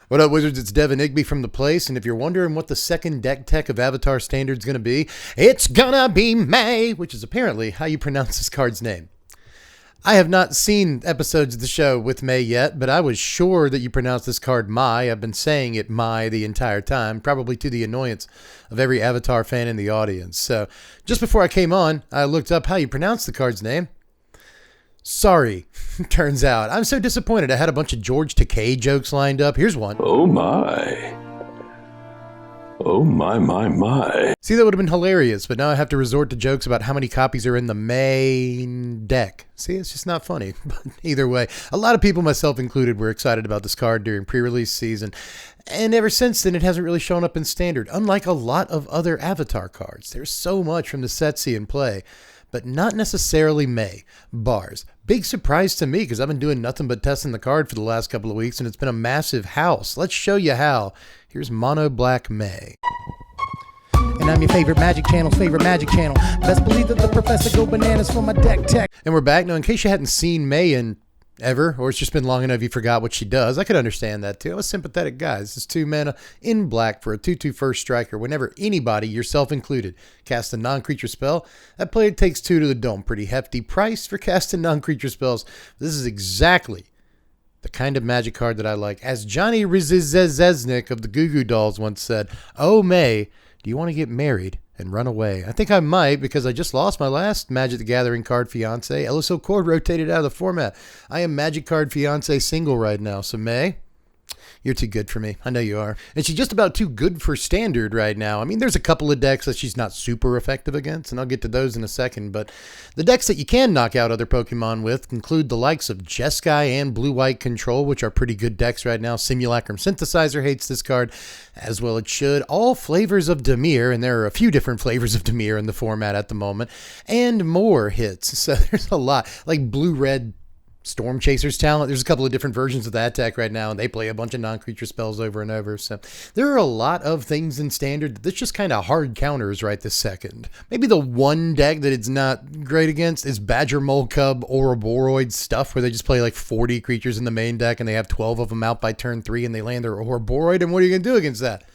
What up, Wizards? It's Devin Igby from The Place, and if you're wondering what the second deck tech of Avatar Standard's going to be, it's gonna be May, which is apparently how you pronounce this card's name. I have not seen episodes of the show with May yet, but I was sure that you pronounce this card Mai. I've been saying it Mai the entire time, probably to the annoyance of every Avatar fan in the audience. So just before I came on, I looked up how you pronounce the card's name. Sorry, turns out. I'm so disappointed. I had a bunch of George Takei jokes lined up. Here's one. Oh my. Oh my. See, that would have been hilarious, but now I have to resort to jokes about how many copies are in the main deck. See, it's just not funny. But either way, a lot of people, myself included, were excited about this card during pre-release season. And ever since then, it hasn't really shown up in Standard, unlike a lot of other Avatar cards. There's so much from the set see and play, but not necessarily May. Bars. Big surprise to me because I've been doing nothing but testing the card for the last couple of weeks and it's been a massive house. Let's show you how. Here's Mono Black May. And I'm your favorite Magic Channel's favorite Magic Channel. Best believe that the professor go bananas for my deck tech. And we're back. Now, in case you hadn't seen May in ever, or it's just been long enough you forgot what she does, I could understand that too. I'm a sympathetic guy. This is 2 mana in black for a 2/2 first striker. Whenever anybody, yourself included, casts a non-creature spell, that player takes 2 to the dome. Pretty hefty price for casting non-creature spells. This is exactly the kind of Magic card that I like. As Johnny Rizizeznik of the Goo Goo Dolls once said, "Oh May, do you want to get married and run away?" I think I might, because I just lost my last Magic the Gathering card fiance. LSO Core rotated out of the format. I am Magic card fiance single right now. So May, you're too good for me. I know you are. And she's just about too good for Standard right now. I mean, there's a couple of decks that she's not super effective against, and I'll get to those in a second. But the decks that you can knock out other Pokemon with include the likes of Jeskai and Blue-White Control, which are pretty good decks right now. Simulacrum Synthesizer hates this card, as well it should. All flavors of Dimir, and there are a few different flavors of Dimir in the format at the moment, and more hits. So there's a lot, like Blue-Red Storm Chaser's Talent. There's a couple of different versions of that deck right now, and they play a bunch of non-creature spells over and over. So there are a lot of things in Standard that's just kind of hard counters right this second. Maybe the one deck that it's not great against is Badger Mole Cub Ouroboros stuff, where they just play like 40 creatures in the main deck, and they have 12 of them out by turn 3, and they land their Ouroboros, and what are you going to do against that?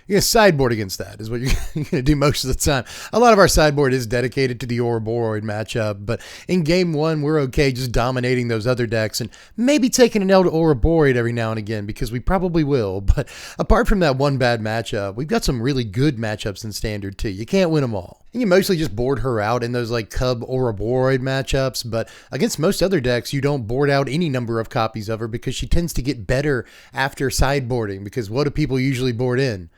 You're going to sideboard against that is what you're going to do most of the time. A lot of our sideboard is dedicated to the Ouroboros matchup, but in game 1, we're okay just dominating those other decks and maybe taking an L to Ouroboros every now and again, because we probably will. But apart from that one bad matchup, we've got some really good matchups in Standard too. You can't win them all. And you mostly just board her out in those like Cub Ouroboros matchups, but against most other decks, you don't board out any number of copies of her because she tends to get better after sideboarding, because what do people usually board in?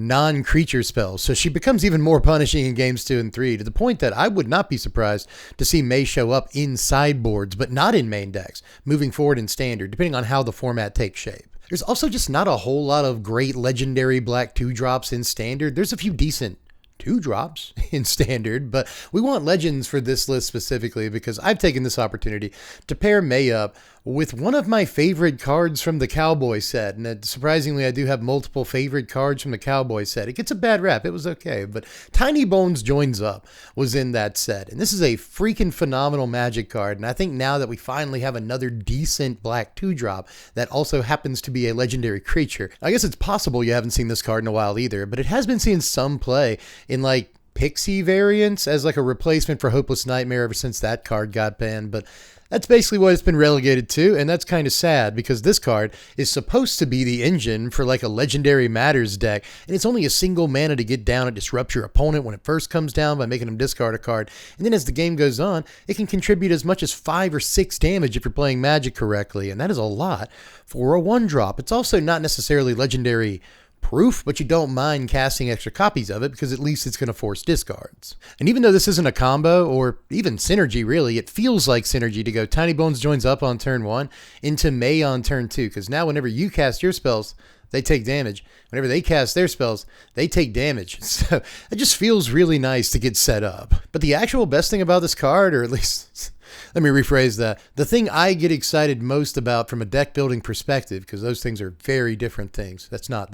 Non-creature spells. So she becomes even more punishing in games 2 and 3, to the point that I would not be surprised to see May show up in sideboards, but not in main decks, moving forward in Standard, depending on how the format takes shape. There's also just not a whole lot of great legendary black 2-drops in Standard. There's a few decent 2-drops in Standard, but we want legends for this list specifically because I've taken this opportunity to pair May up with one of my favorite cards from the Cowboy set. And surprisingly, I do have multiple favorite cards from the Cowboy set. It gets a bad rap. It was okay, but Tiny Bones Joins Up was in that set. And this is a freaking phenomenal Magic card. And I think now that we finally have another decent black 2-drop that also happens to be a legendary creature, I guess it's possible you haven't seen this card in a while either, but it has been seeing some play in like Pixie variants as like a replacement for Hopeless Nightmare ever since that card got banned. But that's basically what it's been relegated to, and that's kind of sad because this card is supposed to be the engine for like a Legendary Matters deck, and it's only a single mana to get down and disrupt your opponent when it first comes down by making them discard a card, and then as the game goes on, it can contribute as much as 5 or 6 damage if you're playing Magic correctly, and that is a lot for a 1-drop. It's also not necessarily legendary proof, but you don't mind casting extra copies of it because at least it's going to force discards. And even though this isn't a combo or even synergy really, it feels like synergy to go Tiny Bones Joins Up on turn 1 into May on turn 2, because now whenever you cast your spells, they take damage. Whenever they cast their spells, they take damage. So it just feels really nice to get set up. But the actual best thing about this card, or at least let me rephrase that, the thing I get excited most about from a deck building perspective, because those things are very different things. That's not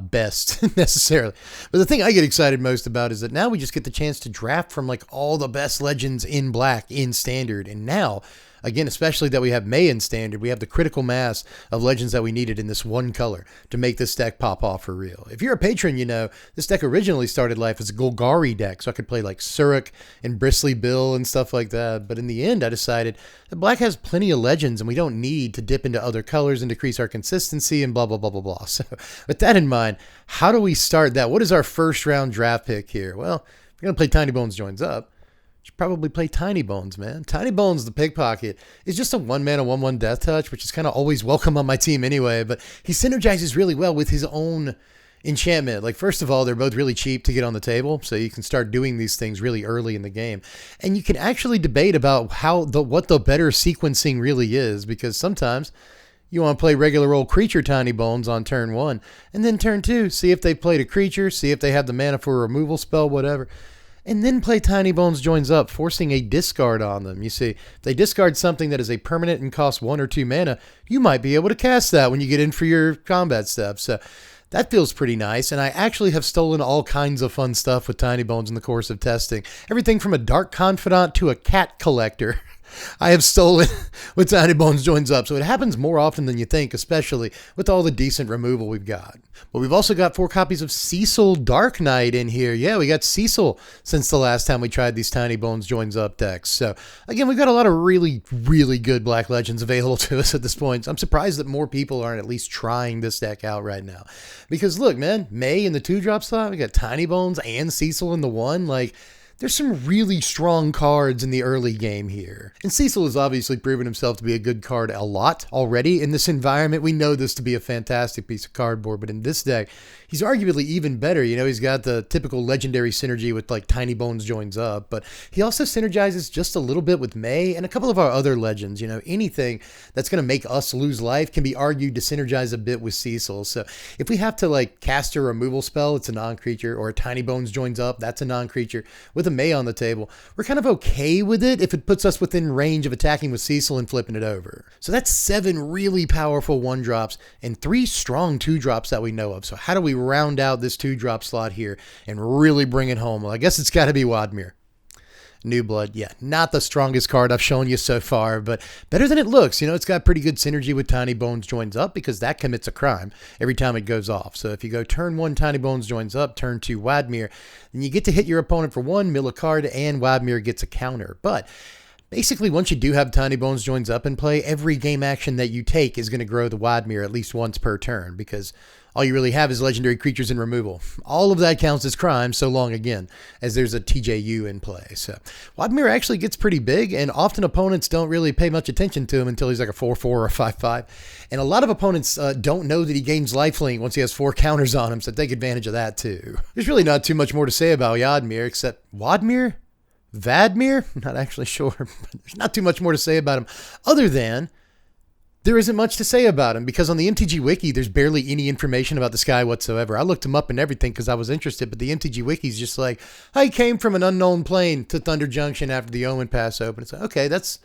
best necessarily. But the thing I get excited most about is that now we just get the chance to draft from like all the best legends in black in Standard. And now Again, especially that we have May in standard, we have the critical mass of legends that we needed in this one color to make this deck pop off for real. If you're a patron, you know, this deck originally started life as a Golgari deck, so I could play like Surik and Bristly Bill and stuff like that. But in the end, I decided that black has plenty of legends and we don't need to dip into other colors and decrease our consistency and blah, blah, blah, blah, blah. So with that in mind, how do we start that? What is our first round draft pick here? Well, we're going to play Tiny Bones Joins Up. Should probably play Tiny Bones, man. Tiny Bones, the pickpocket, is just a 1-mana 1/1 death touch, which is kind of always welcome on my team anyway, but he synergizes really well with his own enchantment. Like, first of all, they're both really cheap to get on the table, so you can start doing these things really early in the game. And you can actually debate about what the better sequencing really is, because sometimes you want to play regular old creature Tiny Bones on turn 1, and then turn 2, see if they played a creature, see if they have the mana for a removal spell, whatever. And then play Tiny Bones Joins Up, forcing a discard on them. You see, if they discard something that is a permanent and costs 1 or 2 mana, you might be able to cast that when you get in for your combat steps. So that feels pretty nice, and I actually have stolen all kinds of fun stuff with Tiny Bones in the course of testing. Everything from a Dark Confidant to a cat collector. I have stolen with Tiny Bones Joins Up, so it happens more often than you think, especially with all the decent removal we've got. But we've also got 4 copies of Cecil Dark Knight in here. Yeah, we got Cecil since the last time we tried these Tiny Bones Joins Up decks. So again, we've got a lot of really, really good Black Legends available to us at this point. So I'm surprised that more people aren't at least trying this deck out right now. Because look, man, May in the 2-drop slot, we got Tiny Bones and Cecil in the 1. Like, there's some really strong cards in the early game here. And Cecil has obviously proven himself to be a good card a lot already in this environment. We know this to be a fantastic piece of cardboard, but in this deck, he's arguably even better. You know, he's got the typical legendary synergy with like Tiny Bones Joins Up, but he also synergizes just a little bit with May and a couple of our other legends. You know, anything that's going to make us lose life can be argued to synergize a bit with Cecil. So if we have to like cast a removal spell, it's a non-creature, or a Tiny Bones Joins Up, that's a non-creature, with a May on the table, we're kind of okay with it if it puts us within range of attacking with Cecil and flipping it over. So that's 7 really powerful 1-drops and 3 strong 2-drops that we know of. So how do we round out this 2-drop slot here and really bring it home? Well, I guess it's got to be Wadmir. New Blood, yeah, not the strongest card I've shown you so far, but better than it looks. You know, it's got pretty good synergy with Tiny Bones Joins Up because that commits a crime every time it goes off. So if you go turn 1 Tiny Bones Joins Up, turn 2 Wadmir, then you get to hit your opponent for 1, mill a card, and Wadmir gets a counter. But basically, once you do have Tiny Bones Joins Up in play, every game action that you take is going to grow the Wadmir at least once per turn, because all you really have is legendary creatures and removal. All of that counts as crime, so long again as there's a TJU in play. So Wadmir actually gets pretty big, and often opponents don't really pay much attention to him until he's like a 4/4 or a 5/5. And a lot of opponents don't know that he gains lifelink once he has 4 counters on him, so take advantage of that too. There's really not too much more to say about Wadmir, except Wadmir? Vadmir? I'm not actually sure, but there's not too much more to say about him other than there isn't much to say about him, because on the MTG Wiki, there's barely any information about this guy whatsoever. I looked him up and everything because I was interested, but the MTG Wiki's just like, I came from an unknown plane to Thunder Junction after the Omen Pass opened. It's like, okay, that's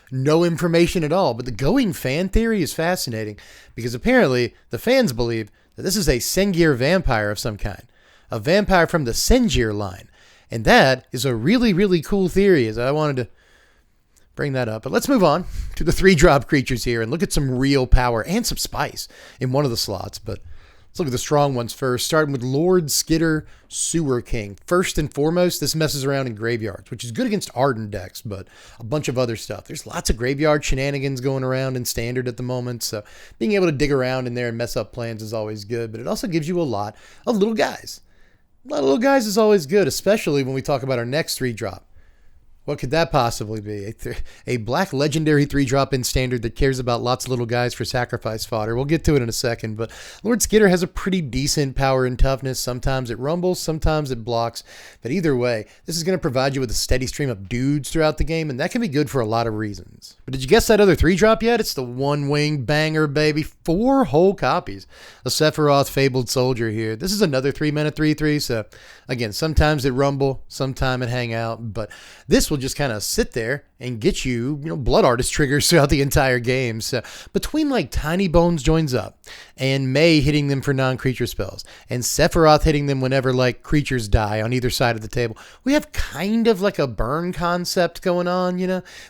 no information at all. But the going fan theory is fascinating, because apparently the fans believe that this is a Sengir vampire of some kind, a vampire from the Sengir line. And that is a really, really cool theory, as I wanted to bring that up. But let's move on to the 3-drop creatures here and look at some real power and some spice in one of the slots. But let's look at the strong ones first, starting with Lord Skitter Sewer King. First and foremost, this messes around in graveyards, which is good against Ardent decks, but a bunch of other stuff. There's lots of graveyard shenanigans going around in Standard at the moment, so being able to dig around in there and mess up plans is always good, but it also gives you a lot of little guys. A lot of little guys is always good, especially when we talk about our next 3-drop. What could that possibly be? A black legendary 3-drop in Standard that cares about lots of little guys for sacrifice fodder. We'll get to it in a second, but Lord Skitter has a pretty decent power and toughness. Sometimes it rumbles, sometimes it blocks, but either way, this is going to provide you with a steady stream of dudes throughout the game, and that can be good for a lot of reasons. But did you guess that other 3-drop yet? It's the one-wing banger, baby. 4 whole copies of Sephiroth Fabled Soldier here. This is another 3-mana 3/3, so again, sometimes it rumble, sometimes it hang out, but this was will just kind of sit there and get you, Blood Artist triggers throughout the entire game. So between like Tiny Bones joins up and May hitting them for non-creature spells and Sephiroth hitting them whenever like creatures die on either side of the table, we have kind of like a burn concept going on,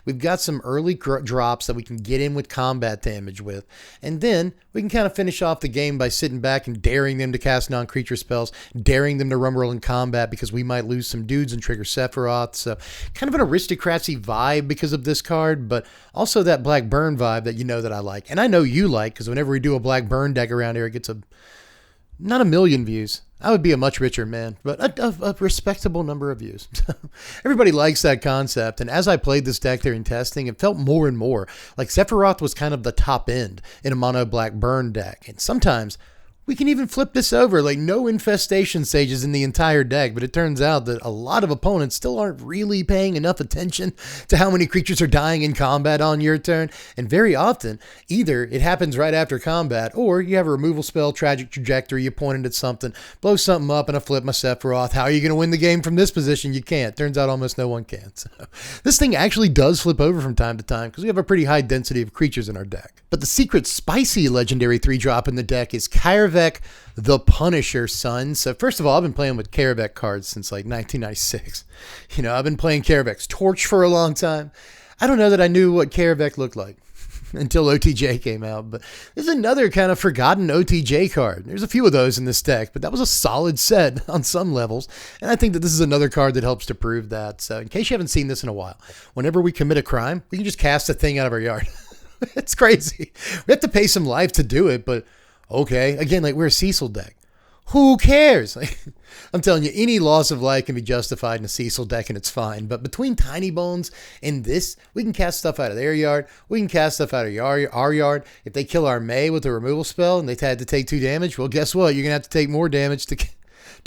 We've got some early drops that we can get in with combat damage with. And then we can kind of finish off the game by sitting back and daring them to cast non-creature spells, daring them to rumble in combat because we might lose some dudes and trigger Sephiroth. So kind of an aristocracy vibe because of this card, but also that black burn vibe that that I like. And I know you like, because whenever we do a black burn deck around here, it gets not a million views. I would be a much richer man, but a respectable number of views. Everybody likes that concept, and as I played this deck during testing, it felt more and more like Sephiroth was kind of the top end in a mono black burn deck. And sometimes we can even flip this over, like no infestation sages in the entire deck, but it turns out that a lot of opponents still aren't really paying enough attention to how many creatures are dying in combat on your turn, and very often, either it happens right after combat, or you have a removal spell, Tragic Trajectory, you pointed at something, blow something up, and I flip my Sephiroth. How are you going to win the game from this position? You can't. Turns out almost no one can. So this thing actually does flip over from time to time, because we have a pretty high density of creatures in our deck. But the secret spicy legendary 3-drop in the deck is Karavek the Punisher, son. So first of all, I've been playing with Karavek cards since like 1996. I've been playing Karavek's Torch for a long time. I don't know that I knew what Karavek looked like until OTJ came out, but there's another kind of forgotten OTJ card. There's a few of those in this deck, but that was a solid set on some levels, and I think that this is another card that helps to prove that. So in case you haven't seen this in a while, whenever we commit a crime, we can just cast a thing out of our yard. It's crazy. We have to pay some life to do it, but okay. Again, like we're a Cecil deck. Who cares? I'm telling you, any loss of life can be justified in a Cecil deck and it's fine. But between Tiny Bones and this, we can cast stuff out of their yard. We can cast stuff out of our yard. If they kill our May with a removal spell and they had to take 2 damage, well, guess what? You're going to have to take more damage to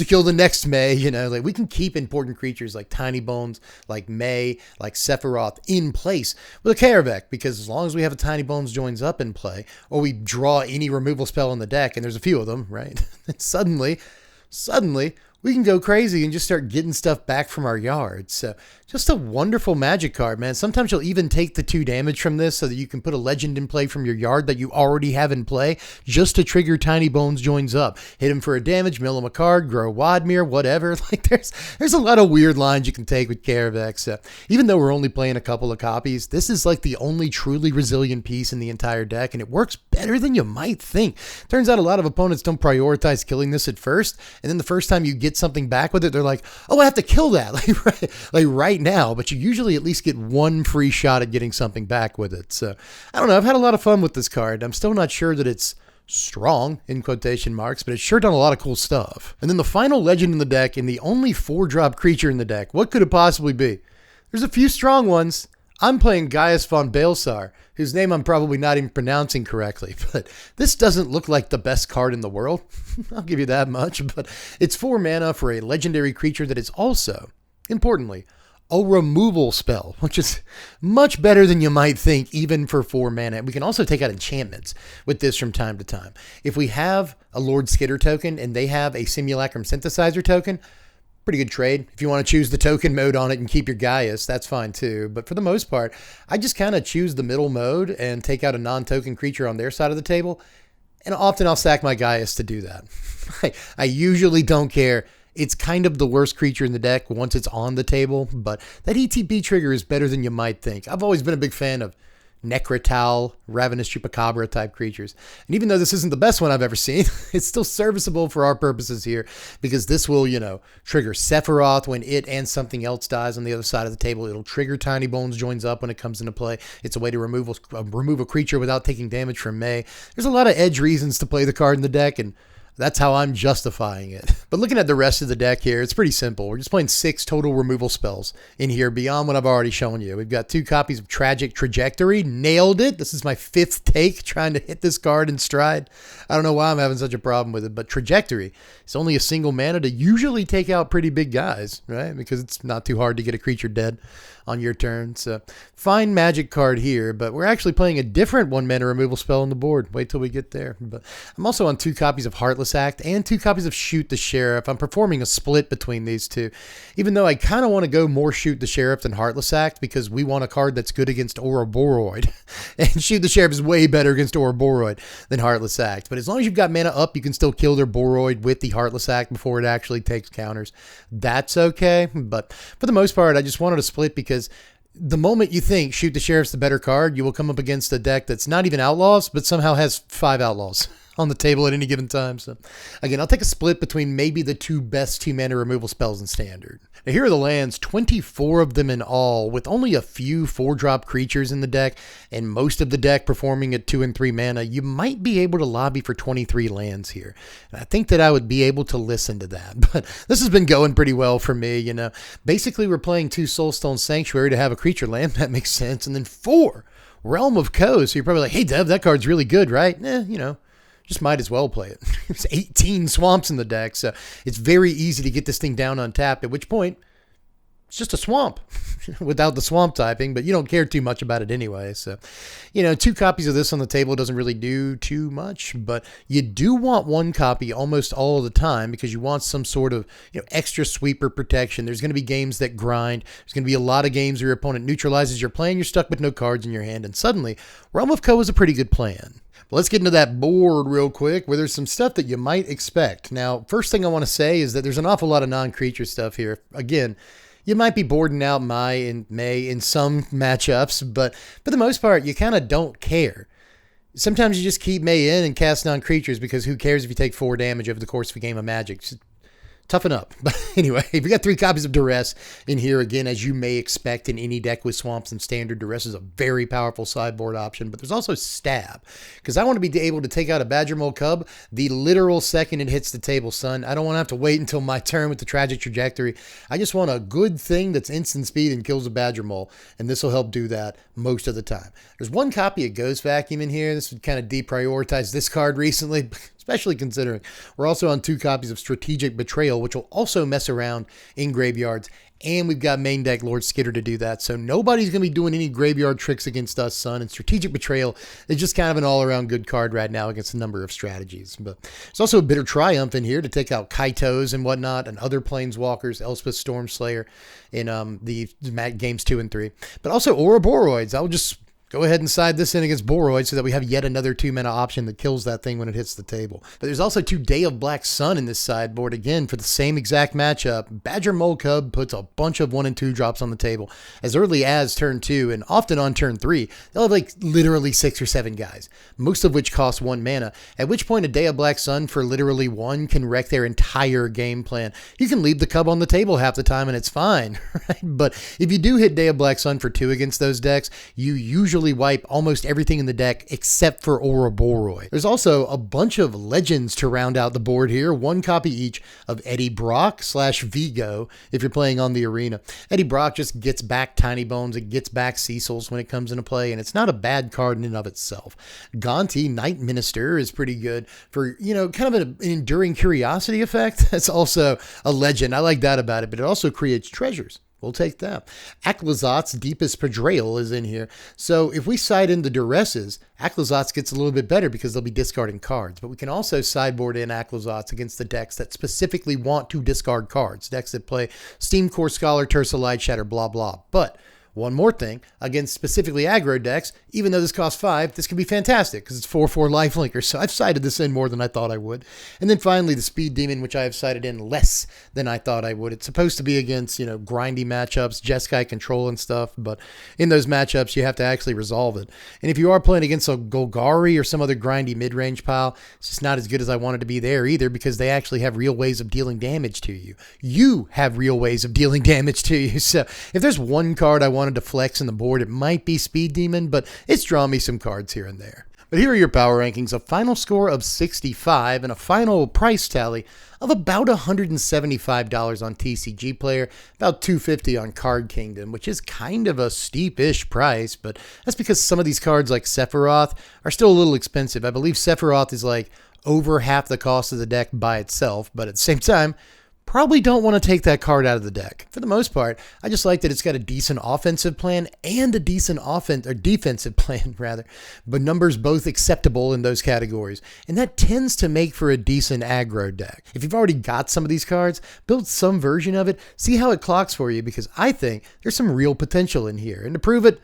kill the next May, like we can keep important creatures like Tiny Bones, like May, like Sephiroth in place with a Karavek, because as long as we have a Tiny Bones joins up in play, or we draw any removal spell in the deck, and there's a few of them, right? suddenly, we can go crazy and just start getting stuff back from our yard. So just a wonderful Magic card, man. Sometimes you'll even take the 2 damage from this so that you can put a legend in play from your yard that you already have in play just to trigger Tiny Bones joins up. Hit him for a damage, mill him a card, grow Wadmir, whatever. Like there's a lot of weird lines you can take with Karavek. So even though we're only playing a couple of copies, this is like the only truly resilient piece in the entire deck, and it works better than you might think. Turns out a lot of opponents don't prioritize killing this at first, and then the first time you get something back with it, they're like, oh, I have to kill that like right now, but you usually at least get one free shot at getting something back with it. So I don't know, I've had a lot of fun with this card. I'm still not sure that it's strong in quotation marks, but it's sure done a lot of cool stuff. And then the final legend in the deck, and the only 4-drop creature in the deck, what could it possibly be? There's a few strong ones. I'm playing Gaius von Balsar, whose name I'm probably not even pronouncing correctly, but this doesn't look like the best card in the world. I'll give you that much, but it's 4 mana for a legendary creature that is also, importantly, a removal spell, which is much better than you might think, even for 4 mana. We can also take out enchantments with this from time to time. If we have a Lord Skitter token and they have a Simulacrum Synthesizer token, pretty good trade. If you want to choose the token mode on it and keep your Gaius, that's fine too. But for the most part, I just kind of choose the middle mode and take out a non-token creature on their side of the table. And often I'll sack my Gaius to do that. I usually don't care. It's kind of the worst creature in the deck once it's on the table, but that ETB trigger is better than you might think. I've always been a big fan of Necrotal, Ravenous Chupacabra type creatures. And even though this isn't the best one I've ever seen, it's still serviceable for our purposes here, because this will, trigger Sephiroth when it and something else dies on the other side of the table. It'll trigger Tiny Bones joins up when it comes into play. It's a way to remove a creature without taking damage from May. There's a lot of edge reasons to play the card in the deck, and that's how I'm justifying it. But looking at the rest of the deck here, it's pretty simple. We're just playing 6 total removal spells in here beyond what I've already shown you. We've got 2 copies of Tragic Trajectory. Nailed it. This is my 5th take trying to hit this card in stride. I don't know why I'm having such a problem with it, but Trajectory is only a single mana to usually take out pretty big guys, right? Because it's not too hard to get a creature dead on your turn. So fine Magic card here, but we're actually playing a different 1 mana removal spell on the board. Wait till we get there. But I'm also on 2 copies of Heartless Heartless Act, and 2 copies of Shoot the Sheriff. I'm performing a split between these two, even though I kind of want to go more Shoot the Sheriff than Heartless Act because we want a card that's good against Ouroboros. And Shoot the Sheriff is way better against Ouroboros than Heartless Act. But as long as you've got mana up, you can still kill their Boroid with the Heartless Act before it actually takes counters. That's okay. But for the most part, I just wanted to split because the moment you think Shoot the Sheriff's the better card, you will come up against a deck that's not even Outlaws, but somehow has 5 Outlaws on the table at any given time. So again, I'll take a split between maybe the 2 best 2-mana removal spells in Standard. Now here are the lands, 24 of them in all, with only a few 4-drop creatures in the deck, and most of the deck performing at 2 and 3 mana. You might be able to lobby for 23 lands here. And I think that I would be able to listen to that, but this has been going pretty well for me, you know. Basically, we're playing 2 Soulstone Sanctuary to have a creature land. That makes sense. And then 4 Realm of Co. So you're probably like, hey, Dev, that card's really good, right? You know. Just might as well play it. There's 18 swamps in the deck, so it's very easy to get this thing down untapped, at which point it's just a swamp without the swamp typing, but you don't care too much about it anyway. So, you know, 2 copies of this on the table doesn't really do too much, but you do want 1 copy almost all the time because you want some sort of, you know, extra sweeper protection. There's going to be games that grind. There's going to be a lot of games where your opponent neutralizes your plan. You're stuck with no cards in your hand, and suddenly Realm of Co is a pretty good plan. Well, let's get into that board real quick where there's some stuff that you might expect. Now, first thing I want to say is that there's an awful lot of non-creature stuff here. Again, you might be boarding out Mai and May in some matchups, but for the most part, you kind of don't care. Sometimes you just keep May in and cast non-creatures because who cares if you take 4 damage over the course of a game of Magic. Just toughen up. But anyway, we got 3 copies of Duress in here again, as you may expect in any deck with swamps and Standard. Duress is a very powerful sideboard option, but there's also Stab, because I want to be able to take out a Badger Mole Cub the literal second it hits the table, son. I don't want to have to wait until my turn with the Tragic Trajectory. I just want a good thing that's instant speed and kills a Badger Mole, and this will help do that most of the time. There's 1 copy of Ghost Vacuum in here. This would kind of deprioritize this card recently, especially considering we're also on 2 copies of Strategic Betrayal, which will also mess around in graveyards. And we've got main deck Lord Skitter to do that. So nobody's going to be doing any graveyard tricks against us, son. And Strategic Betrayal is just kind of an all-around good card right now against a number of strategies. But there's also a Bitter Triumph in here to take out Kaitos and whatnot and other Planeswalkers, Elspeth Stormslayer in the games 2 and 3. But also Ouroboros. I'll just go ahead and side this in against Boroid so that we have yet another 2-mana option that kills that thing when it hits the table. But there's also 2 Day of Black Sun in this sideboard, again, for the same exact matchup. Badger Mole Cub puts a bunch of 1 and 2 drops on the table as early as turn 2, and often on turn 3. They'll have like literally 6 or 7 guys, most of which cost 1 mana, at which point a Day of Black Sun for literally 1 can wreck their entire game plan. You can leave the Cub on the table half the time and it's fine, right? But if you do hit Day of Black Sun for 2 against those decks, you usually wipe almost everything in the deck except for Ouroboros. There's also a bunch of legends to round out the board here. 1 copy each of Eddie Brock / Vigo if you're playing on the arena. Eddie Brock just gets back Tiny Bones. It gets back Cecil's when it comes into play, and it's not a bad card in and of itself. Gonti, Night Minister, is pretty good for, you know, kind of an enduring curiosity effect. That's also a legend. I like that about it, but it also creates treasures. We'll take that. Aklazot's Deepest Betrayal is in here. So if we side in the Duresses, Aklazot's gets a little bit better because they'll be discarding cards. But we can also sideboard in Aklazot's against the decks that specifically want to discard cards. Decks that play Steam Core Scholar, Tersa Light Shatter, blah, blah. But one more thing, against specifically aggro decks, even though this costs 5, this can be fantastic because it's 4/4 lifelinker. So I've sided this in more than I thought I would. And then finally, the Speed Demon, which I have sided in less than I thought I would. It's supposed to be against, you know, grindy matchups, Jeskai Control and stuff, but in those matchups, you have to actually resolve it. And if you are playing against a Golgari or some other grindy mid-range pile, it's just not as good as I wanted to be there either because they actually have real ways of dealing damage to you. You have real ways of dealing damage to you. So if there's one card I wanted to flex in the board, it might be Speed Demon, but it's drawn me some cards here and there. But here are your power rankings: a final score of 65 and a final price tally of about $175 on TCG Player, about $250 on Card Kingdom, which is kind of a steep-ish price, but that's because some of these cards like Sephiroth are still a little expensive. I believe Sephiroth is like over half the cost of the deck by itself, but at the same time, probably don't want to take that card out of the deck. For the most part, I just like that it's got a decent offensive plan and a decent defensive plan rather, but numbers both acceptable in those categories. And that tends to make for a decent aggro deck. If you've already got some of these cards, build some version of it, see how it clocks for you, because I think there's some real potential in here. And to prove it,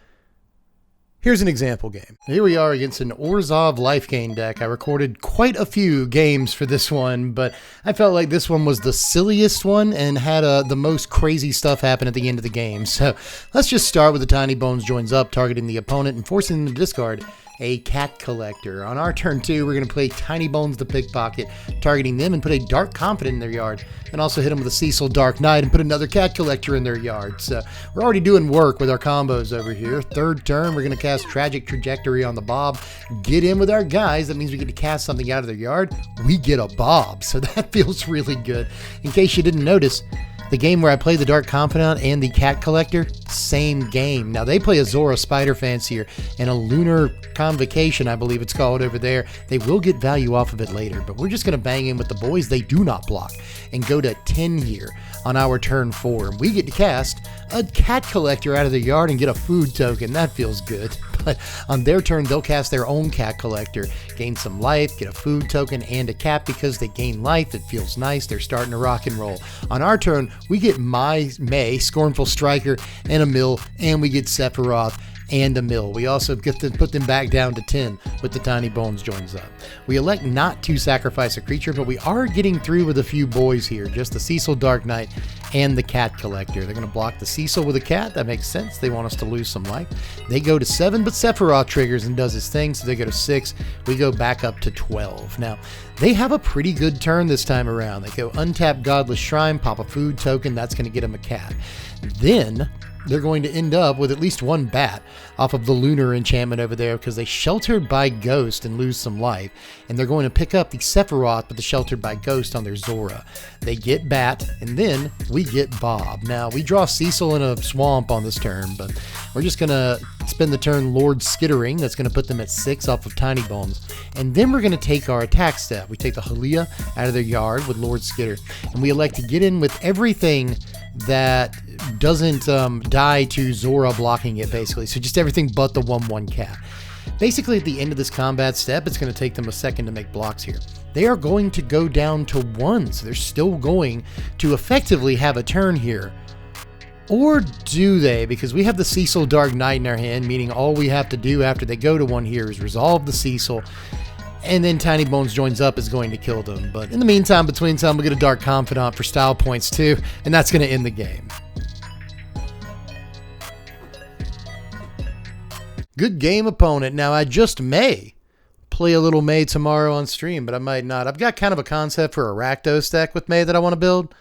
here's an example game. Here we are against an Orzhov life gain deck. I recorded quite a few games for this one, but I felt like this one was the silliest one and had the most crazy stuff happen at the end of the game. So let's just start with the Tiny Bones joins up, targeting the opponent and forcing them to discard a Cat Collector. On our turn 2, we're going to play Tiny Bones the Pickpocket, targeting them and put a Dark Confidant in their yard, and also hit them with a Cecil Dark Knight and put another Cat Collector in their yard. So we're already doing work with our combos over here. Third turn, we're going to cast Tragic Trajectory on the Bob, get in with our guys. That means we get to cast something out of their yard. We get a Bob, so that feels really good. In case you didn't notice, the game where I play the Dark Confidant and the Cat Collector, same game. Now they play a Zora Spider Fancier and a Lunar Convocation, I believe it's called over there. They will get value off of it later, but we're just going to bang in with the boys. They do not block and go to 10 here on our turn 4. And we get to cast a Cat Collector out of the yard and get a food token. That feels good. But on their turn, they'll cast their own Cat Collector, gain some life, get a food token, and a cat. Because they gain life, it feels nice. They're starting to rock and roll. On our turn, we get May, Scornful Striker, and a mill, and we get Sephiroth and a mill. We also get to put them back down to 10 with the Tiny Bones joins up. We elect not to sacrifice a creature, but we are getting through with a few boys here. Just the Cecil Dark Knight and the Cat Collector. They're going to block the Cecil with a cat. That makes sense. They want us to lose some life. They go to 7, but Sephiroth triggers and does his thing, so they go to 6. We go back up to 12. Now, they have a pretty good turn this time around. They go untap Godless Shrine, pop a food token. That's going to get them a cat. Then they're going to end up with at least one bat off of the Lunar enchantment over there, because they Sheltered by Ghost and lose some life. And they're going to pick up the Sephiroth with the Sheltered by Ghost on their Zora. They get bat, and then we get Bob. Now, we draw Cecil in a swamp on this turn, but we're just going to spend the turn Lord Skittering. That's going to put them at 6 off of Tiny Bones. And then we're going to take our attack step. We take the Halia out of their yard with Lord Skitter, and we elect to get in with everything that doesn't die to Zora blocking it, basically. So just everything but the 1/1 cat. Basically, at the end of this combat step, it's going to take them a second to make blocks here. They are going to go down to 1, so they're still going to effectively have a turn here. Or do they? Because we have the Cecil Dark Knight in our hand, meaning all we have to do after they go to 1 here is resolve the Cecil, and then Tiny Bones joins up is going to kill them. But in the meantime, between time, we get a Dark Confidant for style points too, and that's going to end the game. Good game, opponent. Now, I just may play a little May tomorrow on stream, but I might not. I've got kind of a concept for a Rakdos deck with May that I want to build.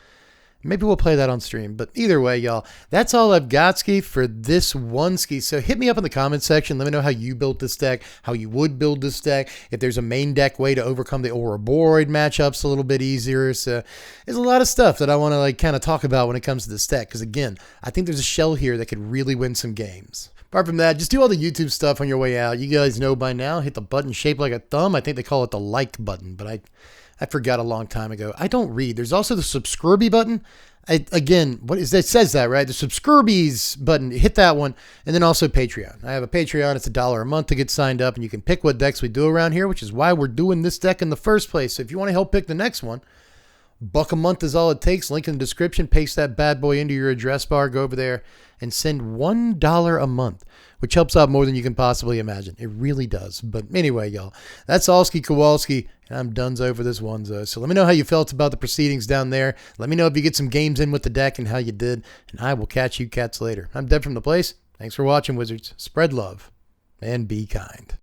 Maybe we'll play that on stream. But either way, y'all, that's all I've got, Ski, for this one, Ski. So hit me up in the comment section. Let me know how you built this deck, how you would build this deck, if there's a main deck way to overcome the Ouroboros matchups a little bit easier. So there's a lot of stuff that I want to kind of talk about when it comes to this deck. Because, again, I think there's a shell here that could really win some games. Apart from that, just do all the YouTube stuff on your way out. You guys know by now, hit the button shaped like a thumb. I think they call it the like button, but I forgot a long time ago. I don't read. There's also the subscribe button. Again, what is that? It says that, right? The subscribies button, hit that one. And then also Patreon. I have a Patreon. It's $1 a month to get signed up, and you can pick what decks we do around here, which is why we're doing this deck in the first place. So if you want to help pick the next one, $1 a month is all it takes. Link in the description. Paste that bad boy into your address bar. Go over there and send $1 a month, which helps out more than you can possibly imagine. It really does. But anyway, y'all, that's Allski Kowalski, and I'm donezo for this onezo. So let me know how you felt about the proceedings down there. Let me know if you get some games in with the deck and how you did, and I will catch you cats later. I'm Deb from the place. Thanks for watching, Wizards. Spread love and be kind.